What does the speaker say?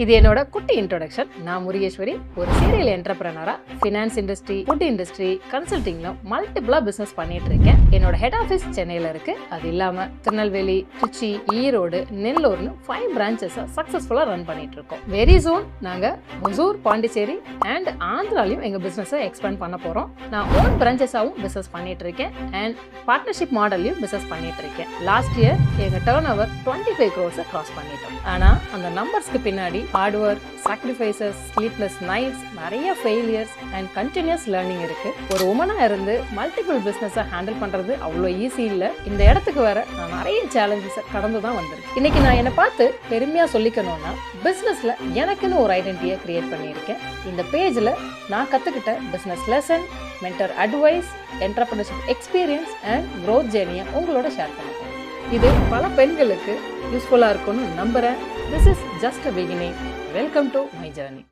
இது என்னோட குட்டி இன்ட்ரோடக்ஷன். நான் முருகேஸ்வரி, ஒரு சீரியல் என்டர்பிரனரா ஃபினான்ஸ் இண்டஸ்ட்ரி, ஃபுட் இண்டஸ்ட்ரி, கன்சல்டிங்ல மல்டிபிளா பிசினஸ் பண்ணிட்டு இருக்கேன். என்னோட ஹெட் ஆஃபீஸ் சென்னையில இருக்கு. அது இல்லாம திருநெல்வேலி, திருச்சி, ஈரோடு, நெல்லூர்னு 5 பிரான்ச்சஸ் சக்சஸ்ஃபுல்லா ரன் பண்ணிட்டு இருக்கோம். வெரி சூன் நாங்க ஒசூர், பாண்டிச்சேரி அண்ட் ஆந்திராலையும் எங்க பிசினஸ் எக்ஸ்பேண்ட் பண்ண போறோம். நான் ஓன் பிரான்ச்சஸாவும் பிசினஸ் பண்ணிட்டு இருக்கேன் அண்ட் பார்ட்னர்ஷிப் மாடல்லையும் பிசினஸ் பண்ணிட்டு இருக்கேன். லாஸ்ட் இயர் எங்க டர்ன் ஓவர் 25 crores கிராஸ் பண்ணிட்டோம். ஆனா அந்த நம்பர்ஸ்க்கு பின்னாடி hard work, sacrifices, sleepless nights, நிறைய ஃபெயிலியர்ஸ் அண்ட் கண்டினியூஸ் லேர்னிங் இருக்கு. ஒரு உமனா இருந்து மல்டிபிள் பிசினஸை ஹேண்டில் பண்றது அவ்வளோ ஈஸி இல்லை. இந்த இடத்துக்கு வர நான் நிறைய சேலஞ்சஸ் கடந்து தான் வந்திருக்கேன். இன்னைக்கு நான் என்னை பார்த்து பெருமையா சொல்லிக்கணும்னா, பிசினஸ்ல எனக்குன்னு ஒரு ஐடென்டிட்டியை கிரியேட் பண்ணியிருக்கேன். இந்த பேஜ்ல நான் கத்துக்கிட்ட business lesson, mentor advice, entrepreneurship experience and growth ஜேர்னியை உங்களோட ஷேர் பண்ணுறேன். இது பல பெண்களுக்கு யூஸ்ஃபுல்லாக இருக்கும்னு நம்புகிறேன். This is just a beginning. Welcome to my journey.